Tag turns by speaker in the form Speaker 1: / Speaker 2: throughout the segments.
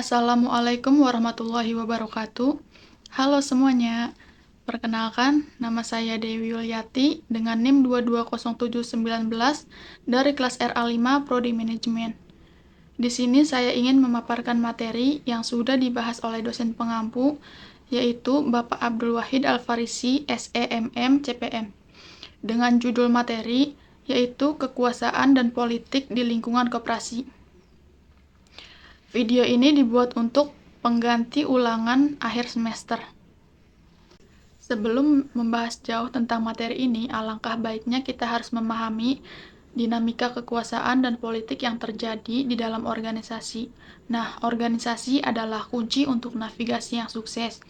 Speaker 1: Assalamualaikum warahmatullahi wabarakatuh. Halo semuanya. Perkenalkan, nama saya Dewi Yuliati dengan NIM 220719 dari kelas RA5 Prodi Manajemen. Di sini saya ingin memaparkan materi yang sudah dibahas oleh dosen pengampu, yaitu Bapak Abdul Wahid Al-Farisi, SEMM, CPM. Dengan judul materi, yaitu Kekuasaan dan Politik di Lingkungan Koperasi. Video ini dibuat untuk pengganti ulangan akhir semester. Sebelum membahas jauh tentang materi ini, alangkah baiknya kita harus memahami dinamika kekuasaan dan politik yang terjadi di dalam organisasi. Nah, organisasi adalah kunci untuk navigasi yang sukses.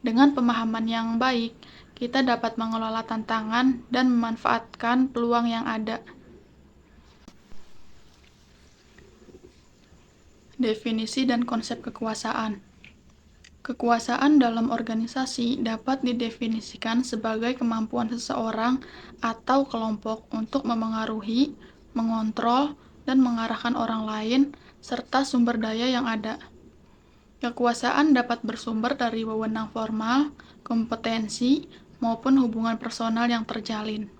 Speaker 1: Dengan pemahaman yang baik, kita dapat mengelola tantangan dan memanfaatkan peluang yang ada. Definisi dan konsep kekuasaan. Kekuasaan dalam organisasi dapat didefinisikan sebagai kemampuan seseorang atau kelompok untuk memengaruhi, mengontrol, dan mengarahkan orang lain, serta sumber daya yang ada. Kekuasaan dapat bersumber dari wewenang formal, kompetensi, maupun hubungan personal yang terjalin.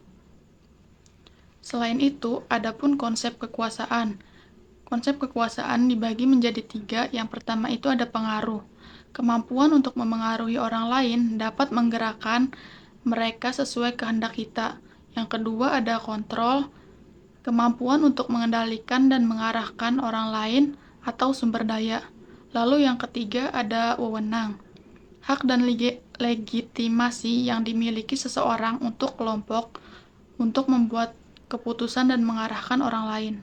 Speaker 1: Selain itu, adapun konsep kekuasaan. Konsep kekuasaan dibagi menjadi 3. Yang pertama itu ada pengaruh. Kemampuan untuk memengaruhi orang lain dapat menggerakkan mereka sesuai kehendak kita. Yang kedua ada kontrol. Kemampuan untuk mengendalikan dan mengarahkan orang lain atau sumber daya. Lalu yang ketiga ada wewenang. Hak dan legitimasi yang dimiliki seseorang untuk kelompok untuk membuat keputusan dan mengarahkan orang lain.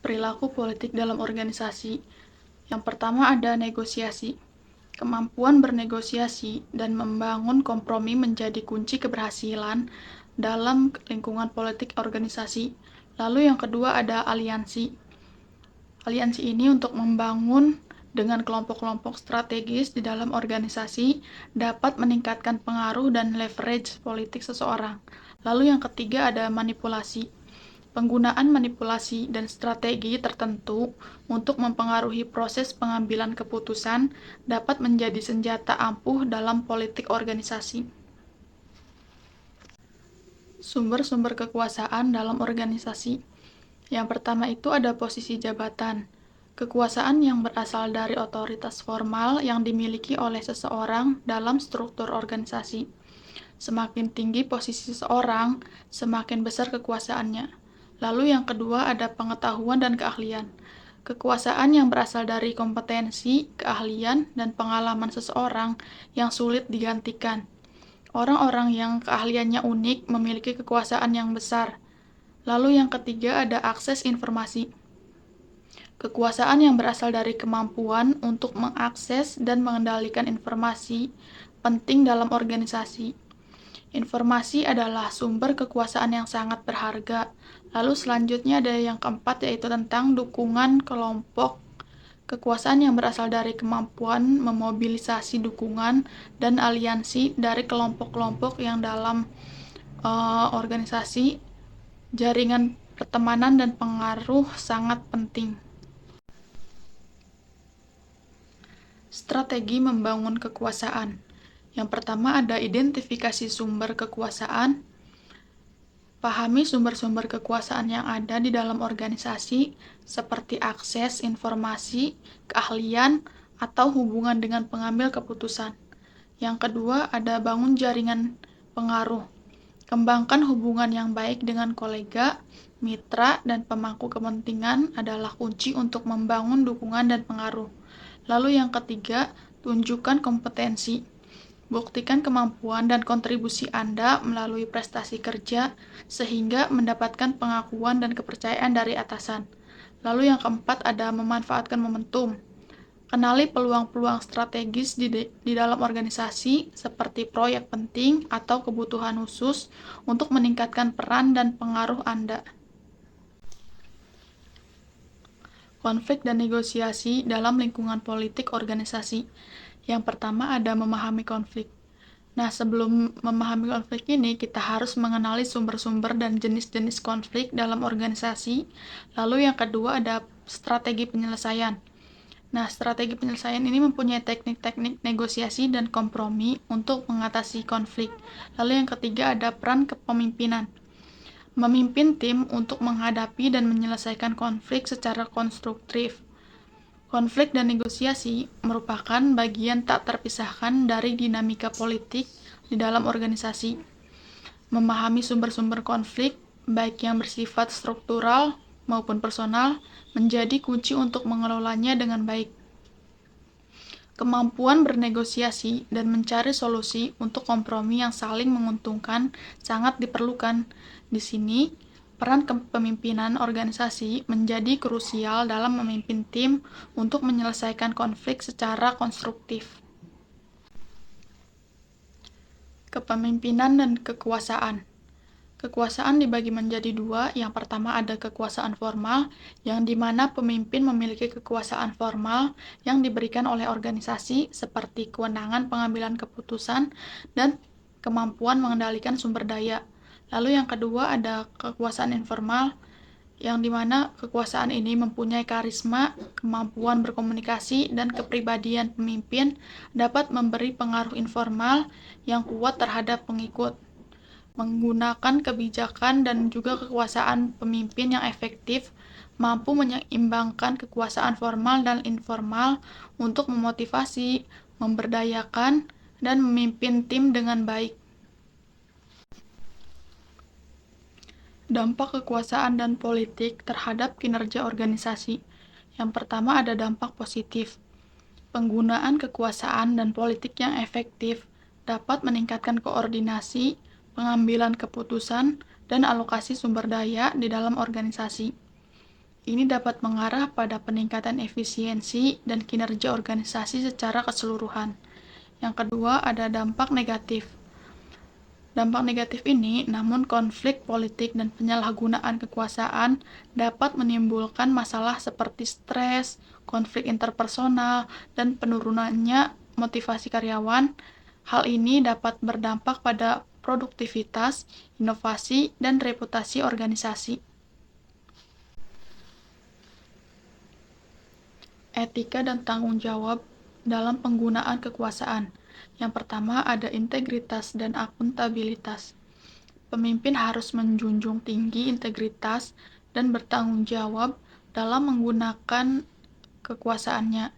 Speaker 1: Perilaku politik dalam organisasi. Yang pertama ada negosiasi. Kemampuan bernegosiasi dan membangun kompromi menjadi kunci keberhasilan dalam lingkungan politik organisasi. Lalu yang kedua ada aliansi. Aliansi ini untuk membangun dengan kelompok-kelompok strategis di dalam organisasi dapat meningkatkan pengaruh dan leverage politik seseorang. Lalu yang ketiga ada manipulasi. Penggunaan manipulasi dan strategi tertentu untuk mempengaruhi proses pengambilan keputusan dapat menjadi senjata ampuh dalam politik organisasi. Sumber-sumber kekuasaan dalam organisasi. Yang pertama itu ada posisi jabatan. Kekuasaan yang berasal dari otoritas formal yang dimiliki oleh seseorang dalam struktur organisasi. Semakin tinggi posisi seseorang, semakin besar kekuasaannya. Lalu yang kedua ada pengetahuan dan keahlian. Kekuasaan yang berasal dari kompetensi, keahlian, dan pengalaman seseorang yang sulit digantikan. Orang-orang yang keahliannya unik memiliki kekuasaan yang besar. Lalu yang ketiga ada akses informasi. Kekuasaan yang berasal dari kemampuan untuk mengakses dan mengendalikan informasi penting dalam organisasi. Informasi adalah sumber kekuasaan yang sangat berharga. Lalu selanjutnya ada yang keempat yaitu tentang dukungan kelompok. Kekuasaan yang berasal dari kemampuan memobilisasi dukungan dan aliansi dari kelompok-kelompok yang dalam organisasi, jaringan pertemanan dan pengaruh sangat penting. Strategi membangun kekuasaan. Yang pertama ada identifikasi sumber kekuasaan. Pahami sumber-sumber kekuasaan yang ada di dalam organisasi, seperti akses informasi, keahlian, atau hubungan dengan pengambil keputusan. Yang kedua ada bangun jaringan pengaruh. Kembangkan hubungan yang baik dengan kolega, mitra, dan pemangku kepentingan adalah kunci untuk membangun dukungan dan pengaruh. Lalu yang ketiga, tunjukkan kompetensi. Buktikan kemampuan dan kontribusi Anda melalui prestasi kerja sehingga mendapatkan pengakuan dan kepercayaan dari atasan. Lalu yang keempat ada memanfaatkan momentum. Kenali peluang-peluang strategis di dalam organisasi seperti proyek penting atau kebutuhan khusus untuk meningkatkan peran dan pengaruh Anda. Konflik dan negosiasi dalam lingkungan politik organisasi. Yang pertama ada memahami konflik. Nah, sebelum memahami konflik ini, kita harus mengenali sumber-sumber dan jenis-jenis konflik dalam organisasi. Lalu yang kedua ada strategi penyelesaian. Nah, strategi penyelesaian ini mempunyai teknik-teknik negosiasi dan kompromi untuk mengatasi konflik. Lalu yang ketiga ada peran kepemimpinan. Memimpin tim untuk menghadapi dan menyelesaikan konflik secara konstruktif. Konflik dan negosiasi merupakan bagian tak terpisahkan dari dinamika politik di dalam organisasi. Memahami sumber-sumber konflik, baik yang bersifat struktural maupun personal, menjadi kunci untuk mengelolanya dengan baik. Kemampuan bernegosiasi dan mencari solusi untuk kompromi yang saling menguntungkan sangat diperlukan. Di sini, peran kepemimpinan organisasi menjadi krusial dalam memimpin tim untuk menyelesaikan konflik secara konstruktif. Kepemimpinan dan kekuasaan. Kekuasaan dibagi menjadi dua. Yang pertama ada kekuasaan formal, yang dimana pemimpin memiliki kekuasaan formal yang diberikan oleh organisasi seperti kewenangan pengambilan keputusan dan kemampuan mengendalikan sumber daya. Lalu yang kedua ada kekuasaan informal, yang dimana kekuasaan ini mempunyai karisma, kemampuan berkomunikasi, dan kepribadian pemimpin dapat memberi pengaruh informal yang kuat terhadap pengikut. Menggunakan kebijakan dan juga kekuasaan pemimpin yang efektif mampu menyeimbangkan kekuasaan formal dan informal untuk memotivasi, memberdayakan, dan memimpin tim dengan baik. Dampak kekuasaan dan politik terhadap kinerja organisasi. Yang pertama ada dampak positif. Penggunaan kekuasaan dan politik yang efektif dapat meningkatkan koordinasi, pengambilan keputusan, dan alokasi sumber daya di dalam organisasi. Ini dapat mengarah pada peningkatan efisiensi dan kinerja organisasi secara keseluruhan. Yang kedua, ada dampak negatif. Dampak negatif ini, namun konflik politik dan penyalahgunaan kekuasaan dapat menimbulkan masalah seperti stres, konflik interpersonal, dan penurunannya motivasi karyawan. Hal ini dapat berdampak pada produktivitas, inovasi, dan reputasi organisasi. Etika dan tanggung jawab dalam penggunaan kekuasaan. Yang pertama ada integritas dan akuntabilitas. Pemimpin harus menjunjung tinggi integritas dan bertanggung jawab dalam menggunakan kekuasaannya,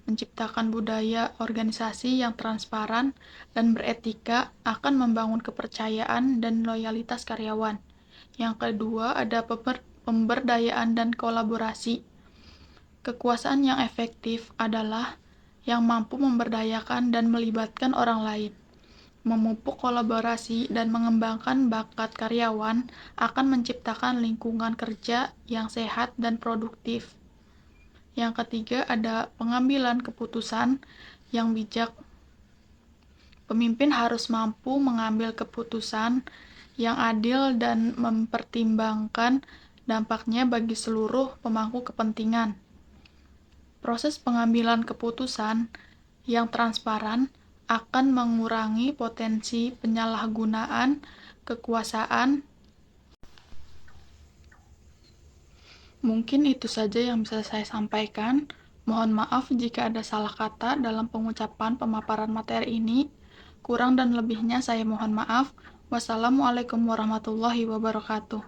Speaker 1: menciptakan budaya organisasi yang transparan dan beretika akan membangun kepercayaan dan loyalitas karyawan. Yang kedua ada pemberdayaan dan kolaborasi. Kekuasaan yang efektif adalah yang mampu memberdayakan dan melibatkan orang lain, memupuk kolaborasi dan mengembangkan bakat karyawan akan menciptakan lingkungan kerja yang sehat dan produktif. Yang ketiga ada pengambilan keputusan yang bijak. Pemimpin harus mampu mengambil keputusan yang adil dan mempertimbangkan dampaknya bagi seluruh pemangku kepentingan. Proses pengambilan keputusan yang transparan akan mengurangi potensi penyalahgunaan kekuasaan. Mungkin itu saja yang bisa saya sampaikan. Mohon maaf jika ada salah kata dalam pengucapan pemaparan materi ini. Kurang dan lebihnya saya mohon maaf. Wassalamualaikum warahmatullahi wabarakatuh.